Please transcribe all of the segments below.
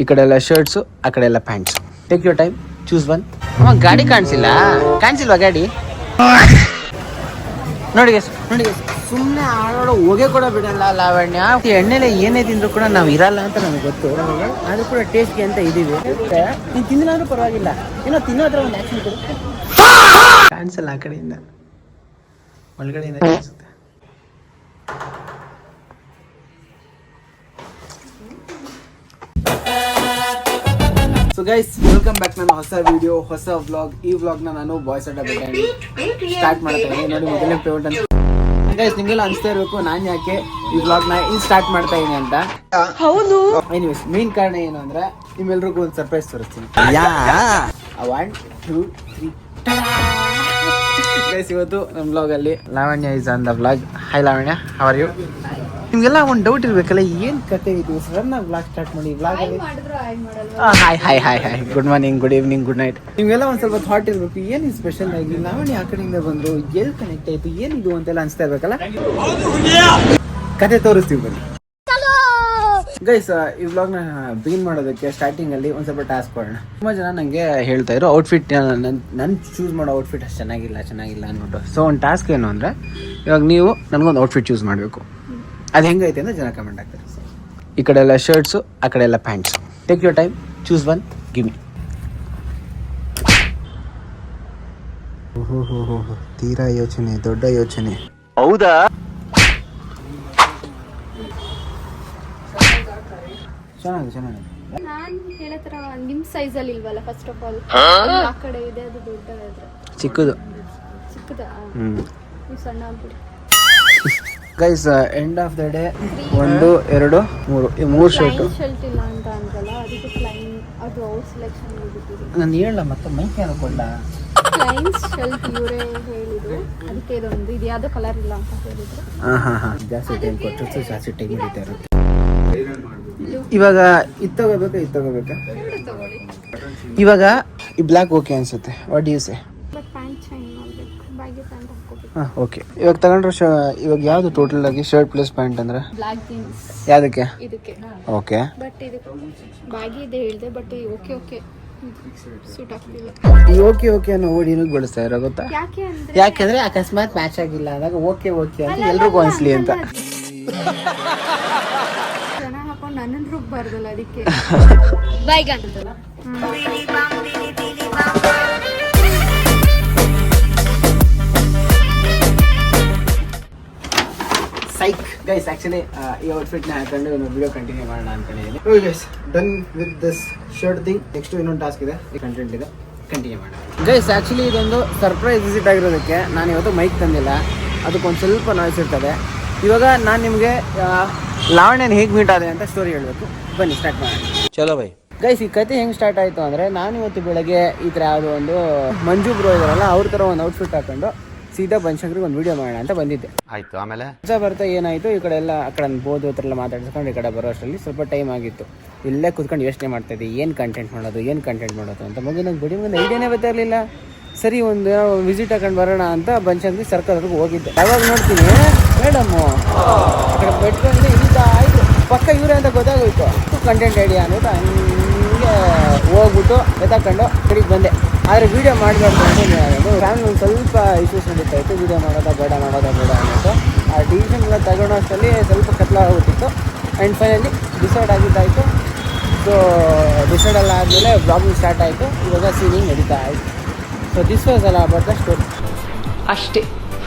ಈ ಕಡೆ ಎಲ್ಲ ಶರ್ಟ್ಸು, ಆ ಕಡೆ ಎಲ್ಲ pants. Take your time, choose one. ಗಾಡಿ ಕಾಣಿಸಿಲ್ವಾ ಗಾಡಿ? ನೋಡಿ ಸುಮ್ಮನೆ ಆಡೋ ಹೋಗೇ ಕೂಡ ಬಿಡಲ್ಲ ಲಾವಣ್ಯ. ಎಣ್ಣೆಲೆ ಏನೇ ತಿಂದ್ರು ಕೂಡ ನಾವು ಇರಲ್ಲ ಅಂತ ನಮಗೆ ಗೊತ್ತು. ಅದು ಕೂಡ ಟೇಸ್ಟ್ಗೆ ಅಂತ ಇದೀವಿ. ನೀನು ತಿಂದಿನಾದ್ರೂ ಪರವಾಗಿಲ್ಲ, ಏನೋ ತಿನ್ನೋದ್ರ ಒಂದು ಆಕ್ಷನ್ ಕೊಡುತ್ತೆ. ಕಾಣಿಸಲ್ಲ ಆ ಕಡೆಯಿಂದ, ಒಳಗಡೆಯಿಂದ ಕಾಣಿಸುತ್ತೆ. So guys, welcome back. ನನ್ನ ಹೊಸ ವಿಡಿಯೋ, ಹೊಸ ವ್ಲಾಗ್. ಈ ವ್ಲಾಗ್ನ ನಾನು ಬಾಯ್ಸ್ ಅಡ್ಡ ಬಿಟ್ಟು ಸ್ಟಾರ್ಟ್ ಮಾಡ್ತಾ ಇದ್ದೀನಿ. ನೋಡಿ, ಮೊದಲನೇ ಪೇಮೆಂಟ್ ಅಂತ ಗೈಸ್ ನಿಮ್ಗೆಲ್ಲ ಅನಿಸ್ತಾ ಇರಬೇಕು ನಾನು ಯಾಕೆ ಈ ವ್ಲಾಗ್ನ ಇಲ್ಲಿ ಸ್ಟಾರ್ಟ್ ಮಾಡ್ತಾ ಇದೀನಿ ಅಂತ. ಹೌದು. ಎನಿವೇಸ್, ಮೇನ್ ಕಾರಣ ಏನು ಅಂದ್ರೆ ನಿಮ್ಮೆಲ್ರಿಗೂ ಒಂದು ಸರ್ಪ್ರೈಸ್ ತೋರಿಸ್ತೀನಿ. 1 2 3 ಗೈಸ್, ಇವತ್ತು ನಮ್ಮ ವ್ಲಾಗ್ ಅಲ್ಲಿ Lavanya is on the vlog. Hi Lavanya, how are you? ನಿಮ್ಗೆಲ್ಲ ಒಂದು ಡೌಟ್ ಇರ್ಬೇಕಲ್ಲ, ಏನ್ ಕತೆ ಇದು ಸಡನ್ ಆಗಿ ವ್ಲಾಗ್ ಸ್ಟಾರ್ಟ್ ಮಾಡಿ ವ್ಲಾಗ್ ಅಲ್ಲಿ. Hi good morning, good evening, good night. ನಿಮ್ಗೆಲ್ಲ ಒಂದ್ ಸ್ವಲ್ಪ ಥಾಟ್ ಇರ್ಬೇಕು, ಏನ್ ಸ್ಪೆಷಲ್ ಆಗಿ ಲಾವಣ್ಯ ಆ ಕಡೆಯಿಂದ ಬಂದ್ರು, ಎಲ್ಲಿ ಕನೆಕ್ಟ್ ಆಯ್ತು, ಏನಿದು ಅಂತೆಲ್ಲ ಅನ್ಸ್ತಾ ಇರ್ಬೇಕಲ್ಲ. ಕತೆ ತೋರಿಸ್ತೀವಿ ಬನ್ನಿ ಗೈಸ್. ಈ ವ್ಲಾಗ್ ನ ಬಿಗಿನ್ ಮಾಡೋದಕ್ಕೆ ಸ್ಟಾರ್ಟಿಂಗ್ ಅಲ್ಲಿ ಒಂದ್ ಸ್ವಲ್ಪ ಟಾಸ್ಕ್ ಕೊಡೋಣ. ತುಂಬಾ ಜನ ನಂಗೆ ಹೇಳ್ತಾ ಇರೋ ಔಟ್ಫಿಟ್, ನನ್ ಚೂಸ್ ಮಾಡೋ ಔಟ್ಫಿಟ್ ಅಷ್ಟು ಚೆನ್ನಾಗಿಲ್ಲ ಅಂದ್ಬಿಟ್ಟು. ಸೊ ಒಂದು ಟಾಸ್ಕ್ ಏನು ಅಂದ್ರೆ, ಇವಾಗ ನೀವು ನನಗೊಂದು ಔಟ್ಫಿಟ್ ಚೂಸ್ ಮಾಡಬೇಕು. ಅದು ಹೆಂಗೈತೆ ಅಂತ ಜನ ಕಮೆಂಟ್ ಆಗ್ತಾರೆ. ಈ ಕಡೆ ಎಲ್ಲ ಶರ್ಟ್ಸು, ಆ ಕಡೆ ಎಲ್ಲ pants. Take your time, choose one, give me. ತೀರಾ ಯೋಚನೆ, ದೊಡ್ಡ ಯೋಚನೆ. ಹೌದಾ? ಚೆನ್ನಾಗಿದೆ. ನಾನು ಹೇಳತ್ರ ನಿಮ್ ಸೈಜ್ ಅಲ್ಲಿ ಇಲ್ವಲ್ಲ, ಫಸ್ಟ್ ಆಫ್ ಆಲ್ ಆ ಕಡೆ ಇದೆ, ಅದು ದೊಡ್ಡದಾದ್ರೆ ಚಿಕ್ಕದು. ನೀವು ಸಣ್ಣ ಆಗ್ಬಿಡಿ guys. End of the day 1 2 3 ಈ 3 ಶರ್ಟ್ ಇಲ್ಲ ಅಂತ ಅಂದ್ರಲ್ಲ, ಅದಕ್ಕೆ ಪ್ಲೈನ್ ಅದು ಔಟ್ ಸೆಲೆಕ್ಷನ್ ಹೋಗಿದ್ದೀವಿ. ನಾನು ಹೇಳಲ್ಲ, ಮತ್ತೆ ಮೈಕ್ ಯಾರು ಕೊಡ್ಲ. ಪ್ಲೈನ್ ಶರ್ಟ್ ಇವರೇ ಹೇಳಿದ್ರು, ಅದಕ್ಕೆ ಇದೊಂದು ಇದು ಯಾವ್ದೋ ಕಲರ್ ಇಲ್ಲ ಅಂತ ಹೇಳಿದ್ರು. ಜಾಸ್ತಿ ಟೈಮ್ ಕೊಟ್ಟರು ಜಾಸ್ತಿ ಟೈಮ್ ಹಿಡಿತಾ ಇರುತ್ತೆ. ಇವಾಗ ಇದು ತಗೋಬೇಕಾ? ಇವಾಗ ಈ ಬ್ಲ್ಯಾಕ್ ಓಕೆ ಅನ್ಸುತ್ತೆ. What do you say? But pant change ಮಾಡಬೇಕು, ಬ್ಯಾಗಿ ಪ್ಯಾಂಟ್ ಹಾಕೋಬೇಕು. ಓಕೆ. ಇವಾಗ ತಗೊಂಡ್ರೆ ಇವಾಗ ಯಾವ್ದು ಟೋಟಲ್ ಆಗಿ ಶರ್ಟ್ ಪ್ಲಸ್ ಪ್ಯಾಂಟ್ ಅಂದ್ರೆ ಬ್ಲ್ಯಾಕ್ ಜೀನ್ಸ್. ಯಾವ್ದಕ್ಕೆ? ಇದಕ್ಕೆ. ಓಕೆ. ಬಟ್ ಇದು ಬ್ಯಾಗಿ ಇದೆ ಹೇಳಿದೆ, ಬಟ್ ಓಕೆ ಸೂಟ್ ಆಗ್ತಿಲ್ಲ. ಈ ಓಕೆ ಅನ್ನೋ ವರ್ಡ್ ಏನಕ್ಕೆ ಬಳಸ್ತಾ ಇರೋ ಗೊತ್ತಾ? ಯಾಕೆಂದ್ರೆ ಅಕಸ್ಮಾತ್ ಮ್ಯಾಚ್ ಆಗಿಲ್ಲ ಅಂದಾಗ ಓಕೆ ಅಂತ ಎಲ್ರಿಗೂ ಅನ್ಸ್ಲಿ ಅಂತ. ಜನ ಹಾಕೊಂಡು ನನ್ನನ್ನು ರುಬ್ಬಾರ್ದಲ್ಲ, ಅದಕ್ಕೆ ಸೈಕ್ ಗೈಸ್. ಆಕ್ಚುಲಿ ಈ ಔಟ್ಫಿಟ್ ನ ಹಾಕೊಂಡು ವಿಡಿಯೋ ಕಂಟಿನ್ಯೂ ಮಾಡೋಣ ಅನ್ಕೊಂಡಿದ್ದೀನಿ. Okay guys, done with this shirt thing. Next ಇನ್ನೊಂದು ಟಾಸ್ಕ್ ಇದೆ, ಈ ಕಂಟೆಂಟ್ ಇದೆ, ಕಂಟಿನ್ಯೂ ಮಾಡೋಣ ಗೈಸ್. ಆಕ್ಚುಲಿ ಇದೊಂದು ಸರ್ಪ್ರೈಸ್ ವಿಸಿಟ್ ಆಗಿರೋದಕ್ಕೆ ನಾನು ಇವತ್ತು ಮೈಕ್ ತಂದಿಲ್ಲ, ಅದಕ್ಕೊಂದು ಸ್ವಲ್ಪ ನಾಯ್ಸ್ ಇರ್ತದೆ. ಇವಾಗ ನಾನು ನಿಮಗೆ ಲಾವಣ್ಯನ ಹೇಗೆ ಮೀಟ್ ಆದೆ ಅಂತ ಸ್ಟೋರಿ ಹೇಳಬೇಕು. ಬನ್ನಿ ಸ್ಟಾರ್ಟ್ ಮಾಡೋಣ. ಚಲೋ ಬೈ. ಗೈಸ್, ಈ ಕತೆ ಹೆಂಗೆ ಸ್ಟಾರ್ಟ್ ಆಯಿತು ಅಂದರೆ, ನಾನು ಇವತ್ತು ಬೆಳಗ್ಗೆ ಈ ಥರ ಯಾವುದೋ ಒಂದು ಮಂಜು ಬ್ರೋ ಇದಾರಲ್ಲ, ಅವ್ರ ಥರ ಒಂದು ಔಟ್ಫಿಟ್ ಹಾಕೊಂಡು ಸೀದಾ ಬನಶಂಕರಿಗೆ ಒಂದು ವಿಡಿಯೋ ಮಾಡೋಣ ಅಂತ ಬಂದಿದ್ದೆ. ಆಯಿತು. ಆಮೇಲೆ ಬರ್ತಾ ಏನಾಯಿತು, ಈ ಕಡೆ ಎಲ್ಲ ಆ ಕಡೆ ಬೋದು ಹತ್ರ ಎಲ್ಲ ಮಾತಾಡ್ಸ್ಕೊಂಡು ಈ ಕಡೆ ಬರೋ ಅಷ್ಟರಲ್ಲಿ ಸ್ವಲ್ಪ ಟೈಮ್ ಆಗಿತ್ತು. ಇಲ್ಲೇ ಕೂತ್ಕೊಂಡು ಯೋಚನೆ ಮಾಡ್ತಾಯಿದ್ದೆ, ಏನು ಕಂಟೆಂಟ್ ಮಾಡೋದು ಅಂತ. ಮಗು ನಂಗೆ ಬಿಡಿ ಒಂದು ಐಡಿಯಾನೇ ಗೊತ್ತಾಗಲಿಲ್ಲ. ಸರಿ, ಒಂದು ವಿಸಿಟ್ ಹಾಕೊಂಡು ಬರೋಣ ಅಂತ ಬನಶಂಕರಿ ಸರ್ಕಲ್ವರೆಗೂ ಹೋಗಿದ್ದೆ. ಯಾವಾಗ ನೋಡ್ತೀನಿ ಮೇಡಮ್ಮು ಆ ಕಡೆ ಬೆಟ್ಕೊಂಡು ಈಗ ಆಯಿತು, ಪಕ್ಕ ಇವರೇ ಅಂತ ಗೊತ್ತಾಗೋಯ್ತು. ಕಂಟೆಂಟ್ ಐಡಿಯಾ ಅನ್ನೋದು ಹಂಗೆ ಹೋಗ್ಬಿಟ್ಟು ಎತ್ತಾಕೊಂಡು ಕಡೆಗೆ ಬಂದೆ. ಆದರೆ ವೀಡಿಯೋ ಮಾಡಬಾರ್ದು ಅಂತ ಫ್ಯಾಮಿಲಿ ಒಂದು ಸ್ವಲ್ಪ ಇಶ್ಯೂಸ್ ನಡೀತಾ ಇತ್ತು. ವೀಡಿಯೋ ಮಾಡೋದ ಬೇಡ ಅನ್ನೋದು ಆ ಡಿಸಿಷನ್ಗಳ ತಗೊಳ್ಳೋ ಅಷ್ಟರಲ್ಲಿ ಸ್ವಲ್ಪ ಕತ್ಲಾಗೋಗ್ಬಿಟ್ಟಿತ್ತು. ಆ್ಯಂಡ್ ಫೈನಲಿ ಡಿಸೈಡ್ ಆಗಿದ್ದಾಯಿತು. ಸೊ ಡಿಸೈಡೆಲ್ಲ ಆದಮೇಲೆ ಬ್ಲಾಗಿಂಗ್ ಸ್ಟಾರ್ಟ್ ಆಯಿತು. ಇವಾಗ ಸೀನಿಂಗ್ ನಡೀತಾ ಆಯಿತು. So this was all about the story ಅಷ್ಟೇ.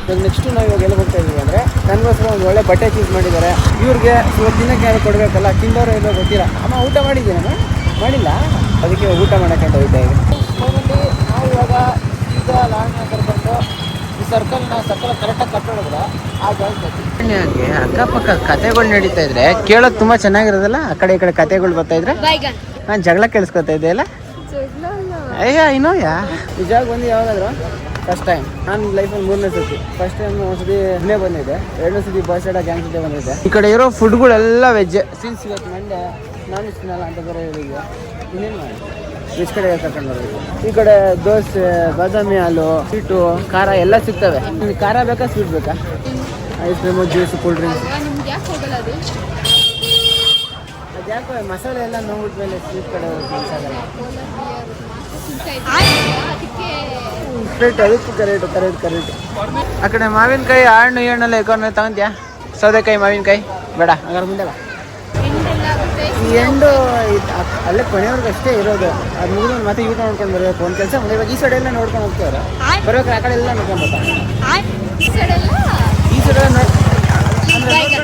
ಇವಾಗ ನೆಕ್ಸ್ಟು ನಾವು ಇವಾಗ ಎಲ್ಲಿ ಹೋಗ್ತಾ ಇದ್ದೀವಿ ಅಂದರೆ, ನನಗೋಸ್ಕರ ಒಂದು ಒಳ್ಳೆ ಬಟ್ಟೆ ಚೂಸ್ ಮಾಡಿದ್ದಾರೆ. ಇವ್ರಿಗೆ ಇವತ್ತು ದಿನಕ್ಕೆ ಯಾರು ಕೊಡಬೇಕಲ್ಲ, ತಿಂದವರು ಏನೋ ಗೊತ್ತಿಲ್ಲ. ಅಮ್ಮ ಊಟ ಮಾಡಿದ್ದೀನಮ್ಮ? ಮಾಡಿಲ್ಲ, ಅದಕ್ಕೆ ಊಟ ಮಾಡೋಕ್ಕಂತ ಹೋಗ್ತಾ ಇದ್ದೀವಿ. ನಾವು ಇವಾಗ ಈಗ ಲಾವಣ್ಯ ಕರ್ಕೊಂಡು ಈ ಸರ್ಕಲ್ ಕರೆಕ್ಟಾಗಿ ಕಟ್ಟೋಡಿದ್ರೆ ಆ ಜಾಗಕ್ಕೆ ಅಕ್ಕಪಕ್ಕ ಕತೆಗಳು ನಡೀತಾ ಇದ್ರೆ ಕೇಳೋದು ತುಂಬ ಚೆನ್ನಾಗಿರೋದಲ್ಲ. ಆ ಕಡೆ ಈ ಕಡೆ ಕತೆಗಳು ಬರ್ತಾ ಇದ್ರೆ ನಾನು ಜಗಳ ಕೇಳಿಸ್ಕೊತಾ ಇದ್ದೆ ಅಲ್ಲ. ನಿಜಾಗ ಬಂದು ಯಾವಾಗಾದ್ರು ಫಸ್ಟ್ ಟೈಮ್ ನಾನು ಲೈಫಲ್ಲಿ 3ನೇ ಸತಿ. ಫಸ್ಟ್ ಟೈಮ್ ಒಂದ್ಸತಿ ಇನ್ನೇ ಬಂದಿದ್ದೆ, 2ನೇ ಸತಿ ಬಾಯ್ಸ್ ಅಡ್ಡ ಗ್ಯಾಂಗ್ ಜೊತೆ ಬಂದಿದ್ದೆ. ಈ ಕಡೆ ಇರೋ ಫುಡ್ಗಳೆಲ್ಲ ವೆಜ್. ಸಿನ್ಸ್ ಇವತ್ತು ಮಂಡೆ ನಾನ್ ವೆಜ್ ತಿನ್ನಲ್ಲ ಅಂತ ಬರೋ ಇವರಿಗೆ ಇನ್ನೇನು ಮಾಡಿ ವೆಜ್ ಕಡೆ ಕರ್ಕೊಂಡು ಬರಬೇಕು. ಈ ಕಡೆ ದೋಸೆ, ಬಾದಾಮಿ ಹಾಲು, ಸ್ವೀಟು, ಖಾರ ಎಲ್ಲ ಸಿಗ್ತವೆ. ನಿಮ್ಗೆ ಖಾರ ಬೇಕಾ ಸ್ವೀಟ್ ಬೇಕಾ? Ice cream, juice, cool drinks. ಅದು ಯಾಕೋ ಮಸಾಲೆ ಎಲ್ಲ ನೋಡ್ಬಿಟ್ಮೇಲೆ ಸ್ವೀಟ್ ಕಡೆ ಆಗಲ್ಲ. ಅದಕ್ಕೂ ಕರೆಕ್ಟ್. ಆ ಕಡೆ ಮಾವಿನಕಾಯಿ ಹಣ್ಣು ಎಣ್ಣೆಲ್ಲ ಎಕ್ಕೊಂಡ್ರೆ ತಗೊಂತ್ಯಾ? ಸೌದೆಕಾಯಿ ಮಾವಿನಕಾಯಿ ಬೇಡ, ಹಂಗಾರೆ ಮುಂದೆ ಬಾ. ಈ ಎಂಡು ಅಲ್ಲೇ ಕೊನೆಯವ್ರಿಗೆ ಅಷ್ಟೇ ಇರೋದು. ಅದು ಮುಗಿದು ಮತ್ತೆ ಊಟ ನೋಡ್ಕೊಂಡು ಬರಬೇಕು. ಒಂದು ಕೆಲಸ ಮುಂದೆ ಇವಾಗ ಈ ಸೈಡ್ ಎಲ್ಲ ನೋಡ್ಕೊಂಡು ಹೋಗ್ತಾರೆ, ಬರೋಕೆ ಆ ಕಡೆ ಎಲ್ಲ ನೋಡ್ಕೊಂಡು ಬರ್ತಾರೆ. ಈ ಸೈಡ್ ಎಲ್ಲ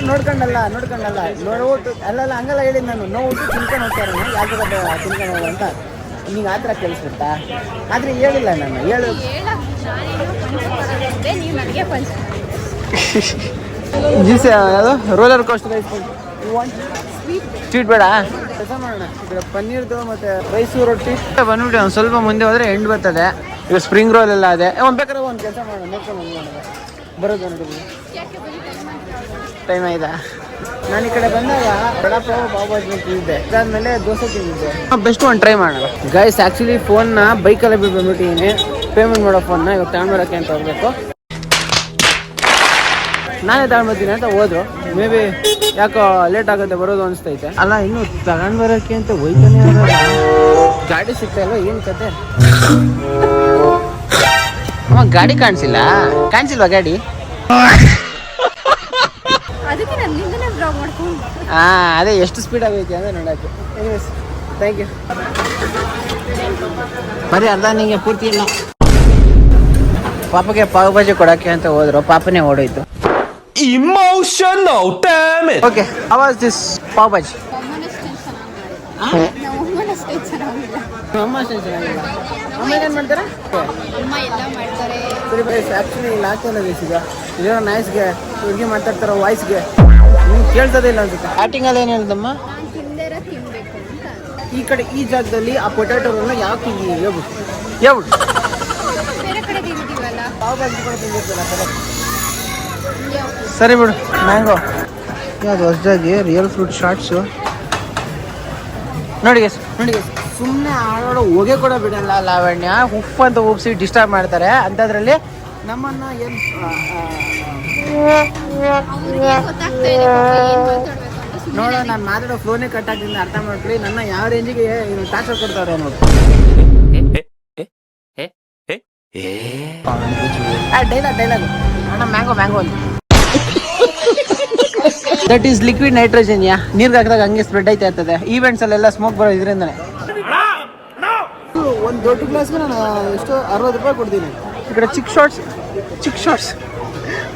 ನೋಡ್ಕೊಂಡಲ್ಲ ನೋಡ್ಬಿಟ್ಟು ಅಲ್ಲೆಲ್ಲ ಹಂಗೆಲ್ಲ ಹೇಳಿದ್ದು ನಾನು. ನೋಡ್ಬಿಟ್ಟು ತಿನ್ಕೊಂಡು ಹೋಗ್ತಾರೆ, ಯಾಕೆ ತಿನ್ಕೊಂಡು ಹೋಗೋ ಅಂತ. ನಿಂಗೆ ಆ ಥರ ಕೇಳಿಸ್ಬಿಡ್ತಾ? ಆದರೆ ಹೇಳಿಲ್ಲ ನಾನು, ಹೇಳು. ಜ್ಯೂಸ್ ಯಾವುದು? ರೋಲರ್ ಕೋಸ್ಟರ್ ಸ್ವೀಟ್ ಬೇಡ, ಕೆಲಸ ಮಾಡೋಣ. ಪನ್ನೀರ್ದು ಮತ್ತು ರೈಸು ರೊಟ್ಟಿ ಬಂದ್ಬಿಟ್ಟು ಒಂದು ಸ್ವಲ್ಪ ಮುಂದೆ ಹೋದರೆ ಎಂಡ್ ಬರ್ತದೆ. ಈಗ ಸ್ಪ್ರಿಂಗ್ ರೋಲ್ ಎಲ್ಲ ಅದೇ. ಬೇಕಾದ್ರೆ ಒಂದು ಕೆಲಸ ಮಾಡೋಣ, ನೋಡ್ಕೊಂಡು ಬರೋದು ನೋಡಿ. ಟೈಮ್ ಆಯ್ತಾ? ನಾನು ಈ ಕಡೆ ಬಂದಾಗ ವಡಾಪಾವ್ ಪಾವ್ ಭಾಜಿ ತಿಂದಿದ್ದೆ, ಅದಾದ್ಮೇಲೆ ದೋಸೆ ತಿಂದಿದ್ದೆ. ಬೆಸ್ಟ್ ಒಂದು ಟ್ರೈ ಮಾಡೋಣ ಗೈಸ್. ಆ್ಯಕ್ಚುಲಿ ಫೋನ್ನ ಬೈಕಲ್ಲೇ ಬಿಟ್ಬಿಟ್ಟಿದ್ದೀನಿ, ಪೇಮೆಂಟ್ ಮಾಡೋ ಫೋನ್ನ ಇವಾಗ ತಗೊಂಡ್ಬರೋಕ್ಕೆ ಅಂತ ಹೋಗ್ಬೇಕು. ನಾನೇ ತಗೊಂಡ್ಬರ್ತೀನಿ ಅಂತ ಹೋದ್ರು. ಮೇ ಬಿ ಯಾಕೋ ಲೇಟ್ ಆಗುತ್ತೆ ಬರೋದು ಅನಿಸ್ತೈತೆ. ಅಲ್ಲ ಇನ್ನು ತಗೊಂಡ್ಬರೋಕ್ಕೆ ಅಂತ ಹೋಯ್ತಾನೆ ಗಾಡಿ ಸಿಗ್ತಾ ಇಲ್ವ? ಏನು ಕತೆ? ಗಾಡಿ ಕಾಣಿಸಿಲ್ವಾ ಗಾಡಿ? ಅದೇ ಎಷ್ಟು ಸ್ಪೀಡ್ ಆಗೈತೆ ಅಂದ್ರೆ ನೋಡಕ್ಕೆ. Thank you. ಬರೀ ಅರ್ಧ ನಿಂಗೆ ಪೂರ್ತಿ ಇಲ್ಲ. ಪಾಪಗೆ ಪಾವ್ ಭಾಜಿ ಕೊಡಕ್ಕೆ ಅಂತ ಹೋದ್ರು, ಪಾಪನೇ ಓಡೋಯ್ತು. Emotional damage. Okay, how was this pav bhaji? ಅಮ್ಮ ಏನು ಮಾಡ್ತಾರೆ? ಸರಿ ಬೈ, ಆ್ಯಕ್ಚುಲಿ ಇಲ್ಲಿ ಆಗ್ತಾಯಿಲ್ಲ ಬೇಸಿಗ. ಇದೇನೋ ನಾಯ್ಸ್ಗೆ ಹುಡುಗಿ ಮಾತಾಡ್ತಾರೋ ವಾಯ್ಸ್ಗೆ ನಿಮ್ಗೆ ಕೇಳ್ತದೇ ಇಲ್ಲ ಅನ್ಸುತ್ತೆ. ಸ್ಟಾರ್ಟಿಂಗಲ್ಲಿ ಏನು ಹೇಳ್ದಮ್ಮ? ಈ ಕಡೆ ಈ ಜಾಗದಲ್ಲಿ ಆ ಪೊಟ್ಯಾಟೋಗಳನ್ನ ಯಾವ ತಿಂದಿ ಹೇಳ್ಬಿಟ್ಟು ಪಾವ್ ಭಾಜಿ ಕೂಡ ತಿಂದಿರ್ತಲ್ಲ. ಸರಿ ಬಿಡು. ಮ್ಯಾಂಗೋ ಯಾವುದು ಹೊಸದಾಗಿ ರಿಯಲ್ ಫ್ರೂಟ್ ಶಾರ್ಟ್ಸು ನೋಡಿ ಸುಮ್ಮನೆ ಆಡೋ ಹೋಗೇ ಕೂಡ ಬಿಡಲ್ಲ ಲಾವಣ್ಯ. ಉಫ್ ಅಂತ ಉಪ್ಸಿ ಡಿಸ್ಟರ್ಬ್ ಮಾಡ್ತಾರೆ. ಅಂಥದ್ರಲ್ಲಿ ನಮ್ಮನ್ನು ಏನು ನೋಡೋ, ನಾನು ಮಾತಾಡೋ ಫ್ಲೋನೇ ಕಟ್ ಆಗ್ತಿದ್ದ ಅರ್ಥ ಮಾಡ್ಕೊಳ್ಳಿ. ನನ್ನ ಯಾವ ರೇಂಜಿಗೆ ಟಾರ್ಚರ್ ಕೊಡ್ತಾರೆ ನೋಡಿ. ಡೈಲಾಗ್ ಅಣ್ಣ, ಮ್ಯಾಂಗೋ ಅಂತ. That is liquid nitrogen. ನೀರ್ಗೆ ಹಾಕಿದಾಗ ಹಂಗೆ ಸ್ಪ್ರೆಡ್ ಆಯ್ತಾ ಇರ್ತದೆ. ಈವೆಂಟ್ಸ್ ಅಲ್ಲೆಲ್ಲ ಸ್ಮೋಕ್ ಬರೋ ಇದರಿಂದನೇ. ಒಂದು ದೊಡ್ಡ ಗ್ಲಾಸ್ಗೆ ನಾನು ಎಷ್ಟು 60 ರೂಪಾಯಿ ಕೊಡ್ತೀನಿ. ಈ ಕಡೆ ಚಿಕ್ ಶಾರ್ಟ್ಸ್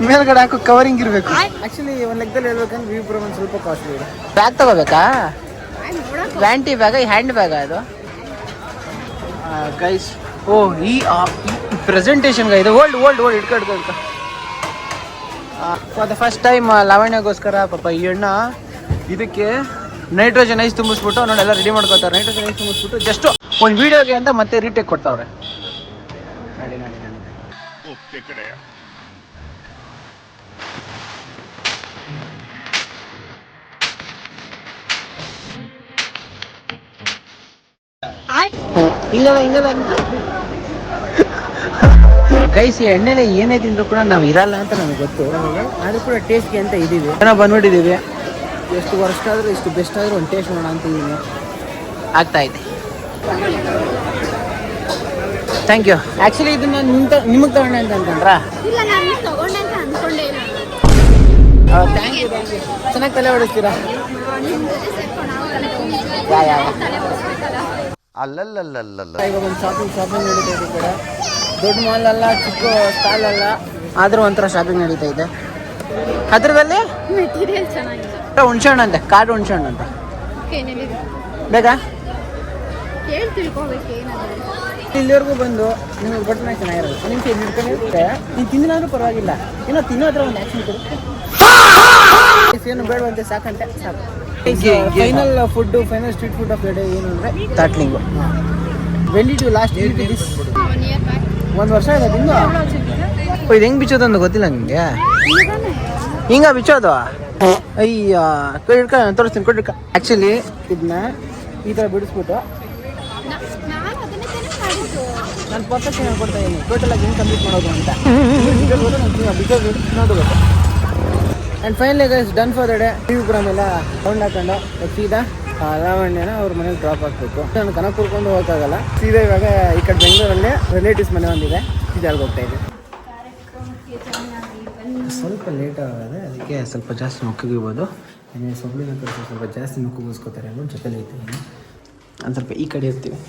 ಮೇಲ್ಗಡೆ ಹಾಕೋ ಕವರಿಂಗ್ ಇರಬೇಕು. ಆ್ಯಕ್ಚುಲಿ ಒಂದು ಲೆಕ್ಕದಲ್ಲಿ ಹೇಳ್ಬೇಕಂದ್ರೆ ವಿಪ್ರೋ ಒಂದು ಸ್ವಲ್ಪ ಕಾಸ್ಟ್ಲಿ ಇದೆ. ಬ್ಯಾಗ್ ತಗೋಬೇಕಾ? ವ್ಯಾಂಟಿ ಬ್ಯಾಗ, ಹ್ಯಾಂಡ್ ಬ್ಯಾಗ ಅದು ಗೈಸ್? ಈ ಪ್ರೆಸೆಂಟೇಷನ್ಗೆ ಇದು ಓಲ್ಡ್ ಇಟ್ಕೊ. ಫಾರ್ ದ ಫಸ್ಟ್ ಟೈಮ್ ಲಾವಣ್ಯಗೋಸ್ಕರ ಪಾಪ ಈ ಅಣ್ಣ ಇದಕ್ಕೆ ನೈಟ್ರೋಜನ್ ಐಸ್ ತುಂಬಿಸ್ಬಿಟ್ಟು ನೋಡೆಲ್ಲ ರೆಡಿ ಮಾಡ್ಕೋತಾರೆ. ನೈಟ್ರೋಜನ್ ಐಸ್ ತುಂಬಿಸ್ಬಿಟ್ಟು ಜಸ್ಟ್ ಒಂದು ವೀಡಿಯೋಗೆ ಅಂತ ಮತ್ತೆ ರೀಟೇಕ್ ಕೊಡ್ತಾವ್ರೆ. ಹಿಂಗಲ್ಲ ಗೈಸ್, ಎಣ್ಣೆಲೆ ಏನೇ ತಿಂದ್ರು ಕೂಡ ನಾವು ಇರಲ್ಲ ಅಂತ ನಮಗೆ ಗೊತ್ತು. ಆದ್ರೂ ಕೂಡ ಟೇಸ್ಟ್ಗೆ ಅಂತ ಇದೀವಿ. ನಾವು ಬಂದ್ಬಿಟ್ಟಿದ್ದೀವಿ. ಎಷ್ಟು ವರ್ಷ ಆದರೂ ಎಷ್ಟು ಬೆಸ್ಟ್ ಆದರೂ ಒಂದು ಟೇಸ್ಟ್ ಮಾಡೋಣ ಅಂತ ಇದೀನಿ. ಆಗ್ತಾ ಇದೆ. Thank you. ಆ್ಯಕ್ಚುಲಿ ಇದನ್ನ ನಿಮಗೆ ತಗೊಂಡೆ ಅಂತ ಅನ್ಕೊಂಡ್ರಾ? Thank you. ಚೆನ್ನಾಗಿ ತಲೆ ಹೊಡಿಸ್ತೀರಾ? ಇವಾಗ ಒಂದು ಶಾಪಿಂಗ್ ನಡೀತಾ ಇದೆ. ಕೂಡ ದೊಡ್ಡ ಮಾಲ್ ಅಲ್ಲ, ಚಿಕ್ಕ ಸ್ಟಾಲ್ ಅಲ್ಲ, ಆದರೂ ಒಂಥರ ಶಾಪಿಂಗ್ ನಡೀತಾ ಇದೆ. ಹತ್ರದಲ್ಲಿ ಮೆಟೀರಿಯಲ್ ಚೆನ್ನಾಗಿದೆ. ಹುಣ್ಸೆಹಣ್ಣು ಅಂತೆ, ಕಾಡು ಹುಣ್ಸೆಹಣ್ಣು ಅಂತ. ಬೇಕಾ? ಇಲ್ಲಿವರೆಗೂ ಬಂದು ನಿಮಗೆ ಬಟ್ಟೆ ಚೆನ್ನಾಗಿರೋದು ನಿಮ್ಗೆ ಹಿಡ್ಕೊಂಡಿರುತ್ತೆ. ನೀನು ತಿಂದಿನಾದ್ರೂ ಪರವಾಗಿಲ್ಲ, ಏನೋ ತಿನ್ನೋದ್ರ ಒಂದು ಆ್ಯಕ್ಷನ್ ಕೊಡುತ್ತೆ. ಏನು ಬೇಡವಂತೆ, ಸಾಕಂತೆ ಸಾಕು. Final street food of the day ಏನು ಅಂದರೆ ತಾಟ್ಲಿಂಗು. When did you last eat this? 1 ವರ್ಷ ಆಗಿದೆ ತಿಂದು. ಇದು ಹೆಂಗೆ ಬಿಚ್ಚೋದು ಅಂತ ಗೊತ್ತಿಲ್ಲ ನಿಮಗೆ? ಹಿಂಗ ಬಿಚ್ಚೋದು? ಅಯ್ಯ, ತೋರಿಸ್ತೀನಿ ಕೊಡ್ರಿಕ. ಆ್ಯಕ್ಚುಲಿ ಇದನ್ನ ಈ ಥರ ಬಿಡಿಸ್ಬಿಟ್ಟು ನಾನು ಪರ್ಫೆಕ್ಟ್ ಹೇಳ್ಕೊಡ್ತಾ ಇದ್ದೀನಿ. ಟೋಟಲಾಗಿ ಹೆಂಗೆ ಕಂಪ್ಲೀಟ್ ಮಾಡೋದು ಅಂತ ಬಿಚ್ಚೋದು ಗೊತ್ತು. And finally guys done for the day. TV ಕೂಡ ಮೇಲೆ ಸೌಂಡ್ ಹಾಕೊಂಡು ಸೀದಾ ಲಾವಣ್ಯನ ಅವ್ರ ಮನೇಲಿ ಡ್ರಾಪ್ ಆಗಬೇಕು. ನಾನು ಕನಕಪುರಕೊಂಡು ಹೋಗೋಕ್ಕಾಗಲ್ಲ. ಸೀದಾ ಇವಾಗ ಈ ಕಡೆ ಬೆಂಗಳೂರಲ್ಲೇ ರಿಲೇಟಿವ್ಸ್ ಮನೆ ಒಂದಿದೆ, ಸೀದಾಗಿ ಹೋಗ್ತಾ ಇದ್ದೆ. ಸ್ವಲ್ಪ ಲೇಟ್ ಆಗೋದೆ, ಅದಕ್ಕೆ ಸ್ವಲ್ಪ ಜಾಸ್ತಿ ನುಗ್ಗಿರ್ಬೋದು. ಸೊಬ್ಳಿನ ಕಡೆ ಸ್ವಲ್ಪ ಜಾಸ್ತಿ ನುಗ್ಗಿಸ್ಕೋತಾರೆ ಅನ್ನೋ ಜೊತೆಲಿ ಇರ್ತೀನಿ. ನಾನು ಸ್ವಲ್ಪ ಈ ಕಡೆ ಇರ್ತೀನಿ.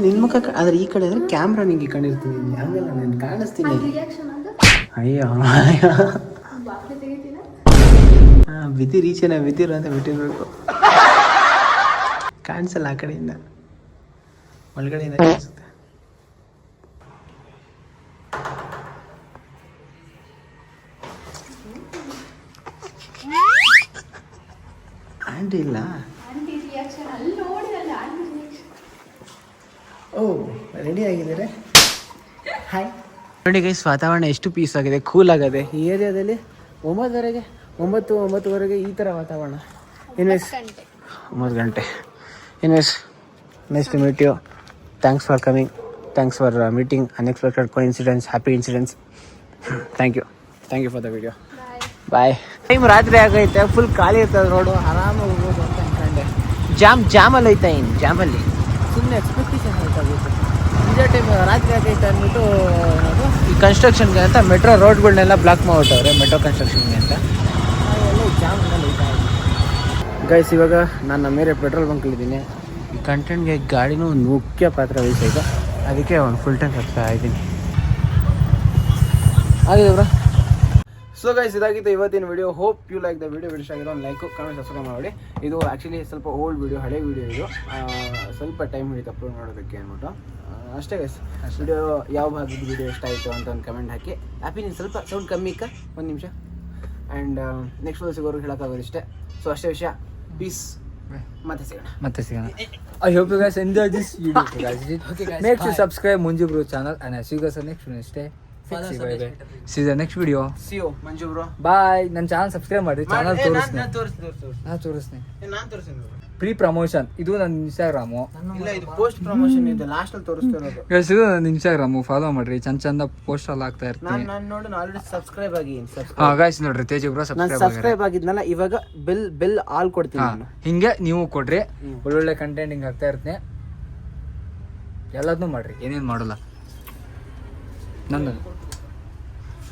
ನಿನ್ನ ಮುಖ ಆದರೆ ಈ ಕಡೆ ಅಂದರೆ ಕ್ಯಾಮ್ರಾ ನಿಂಗೆ ಕಂಡಿರ್ತೀನಿ. ಹಂಗಲ್ಲ ನಾನು ಕಾಣಿಸ್ತೀನಿ. ಅಯ್ಯೋ ಹಾಂ ಬಿದ್ದಿ ರೀಚೇನ ಬಿದ್ದಿರು ಅಂತ ಬಿಟ್ಟಿರ್ಬೇಕು. ಕಾಣಿಸಲ್ಲ ಆ ಕಡೆಯಿಂದ, ಒಳಗಡೆಯಿಂದ ಕಾಣಿಸುತ್ತೆ. ಆಂಟಿ ಇಲ್ಲ. ಓ ರೆಡಿ ಆಗಿದ್ದಾರೆ. ಹಾಯ್ ನೋಡಿ ಗೈಸ್, ವಾತಾವರಣ ಎಷ್ಟು ಪೀಸ್ ಆಗಿದೆ, ಕೂಲ್ ಆಗಿದೆ ಈ ಏರಿಯಾದಲ್ಲಿ. 9:09ವರೆಗೆ ಈ ಥರ ವಾತಾವರಣ. ಇನ್ವೆಸ್ 9 ಗಂಟೆ. ಇನ್ವೆಸ್ nice to meet you. Thanks for coming. Thanks for meeting. Unexpected coincidence. Happy incidence. Thank you for the video. Bye. Time ರಾತ್ರಿ ಆಗೈತೆ, ಫುಲ್ ಖಾಲಿ ಇರ್ತದೆ ರೋಡು, ಆರಾಮಾಗಿ ಹೋಗ್ಬೋದು ಅಂತ ಅನ್ಕೊಂಡೆ. ಜಾಮಲ್ಲಿ ಐತೆ, ಇನ್ನು ಜಾಮಲ್ಲಿ ಸುಮ್ಮನೆ ಎಕ್ಸ್ಪೆಕ್ಟೇಷನ್ ಆಗುತ್ತೆ. ಇದೇ ಟೈಮ್ ರಾತ್ರಿ ಆಗೈತೆ ಅಂದ್ಬಿಟ್ಟು ಈ ಕನ್ಸ್ಟ್ರಕ್ಷನ್ಗೆ ಅಂತ ಮೆಟ್ರೋ ರೋಡ್ಗಳನ್ನೆಲ್ಲ ಬ್ಲಾಕ್ ಮಾಡಿಬಿಟ್ಟವ್ರೆ, ಮೆಟ್ರೋ ಕನ್ಸ್ಟ್ರಕ್ಷನ್ಗೆ ಅಂತ. ನಾವೆಲ್ಲ ಜಾಮಲ್ಲಿ ಐತಾ ಇದ್ದೀವಿ ಗೈಸ್. ಇವಾಗ ನಾನು ಮೇರೆ ಪೆಟ್ರೋಲ್ ಬಂಕಲ್ಲಿದ್ದೀನಿ. ಈ ಕಂಟೆಂಟ್ಗೆ ಗಾಡಿನೂ ಒಂದು ಮುಖ್ಯ ಪಾತ್ರ ವಹಿಸೈತೆ, ಅದಕ್ಕೆ ಒಂದು ಫುಲ್ ಟ್ಯಾಂಕ್ ಹಾಕ್ತಾ ಇದ್ದೀನಿ. ಆಗಿದೆ ಬ್ರೋ. ಸೊ ಗೈಸ್, ಇದಾಗಿತ್ತು ಇವತ್ತಿನ video. Hope you like the video. ಇಷ್ಟ ಆಗಿದೆ ಒಂದು ಲೈಕು, ಕಮೆಂಟ್, ಸಬ್ಸ್ಕ್ರೈಬ್ ಮಾಡಿ. ಇದು ಆ್ಯಕ್ಚುಲಿ ಸ್ವಲ್ಪ ಓಲ್ಡ್ ವಿಡಿಯೋ, ಹಳೆ ವಿಡಿಯೋ ಇದು. ಸ್ವಲ್ಪ ಟೈಮ್ ಹಿಡಿತು ಅಪ್ಲೋಡ್ ಮಾಡೋದಕ್ಕೆ ಅಂದ್ಬಿಟ್ಟು ಅಷ್ಟೇ ಗೈಸ್. ವಿಡಿಯೋ ಯಾವ ಭಾಗದ ವಿಡಿಯೋ ಇಷ್ಟ ಆಯಿತು ಅಂತ ಒಂದು ಕಮೆಂಟ್ ಹಾಕಿ. ಹ್ಯಾಪಿ ನೀನು ಸ್ವಲ್ಪ ಸೌಂಡ್ ಕಮ್ಮಿ ಇಕ್ಕ, ಒಂದು ನಿಮಿಷ. ಆ್ಯಂಡ್ ನೆಕ್ಸ್ಟ್ ವಿಡಿಯೋ ಸಿಗೋರು ಹೇಳೋಕ್ಕಾಗೋದು ಇಷ್ಟೇ. ಸೊ ಅಷ್ಟೇ ವಿಷಯ. ಪೀಸ್. ಮತ್ತೆ ಸಿಗೋಣ. I hope you guys enjoy this video, guys. Okay, guys. Make sure Bye. subscribe Munju Bro channel, and I see you guys in the next video. Stay fixed. Bye bye. See you in the next video. See you, Manju bro. Bye. ನನ್ನ channel subscribe ಮಾಡಿ. Channel ತೋರಿಸ್ತೀನಿ. ನಾನು ತೋರಿಸ್ತೀನಿ. Pre promotion. ಇದು ನನ್ನ Instagram. ಇಲ್ಲ, ಇದು post promotion ಇದೆ, ಲಾಸ್ಟ್ ಅಲ್ಲಿ ತೋರಿಸ್ತಾ ಇರೋದು. ಗೈಸ್, ಇದು ನನ್ನ ಇನ್ಸ್ಟಾಗ್ರಾಮು. ಫಾಲೋ ಮಾಡ್ರಿ, ಚಂದ ಪೋಸ್ಟ್ ಅಲ್ಲಿ ಹಾಕ್ತಾ ಇರ್ತೀನಿ. ನಾನು ನೋಡಿ ಆಲ್ರೆಡಿ ಸಬ್ಸ್ಕ್ರೈಬ್ ಆಗಿದ್ದೀನಿ. ಹಾ ಗೈಸ್, ನೋಡ್ರಿ ತೇಜ್ ಬ್ರೋ ನಾನು ಸಬ್ಸ್ಕ್ರೈಬ್ ಆಗಿದ್ನಲ್ಲ, ಇವಾಗ ಬೆಲ್ ಆಲ್ ಕೊಡ್ತೀನಿ ನಾನು. ಹಿಂಗೆ ನೀವು ಕೊಡ್ರಿ, ಒಳ್ಳೊಳ್ಳೆ ಕಂಟೆಂಟ್ ಹಿಂಗೆ ಹಾಕ್ತಾ ಇರ್ತೀನಿ. ಎಲ್ಲದನ್ನೂ ಮಾಡ್ರಿ, ಏನೇನು ಮಾಡಲ್ಲ. ನನ್ನ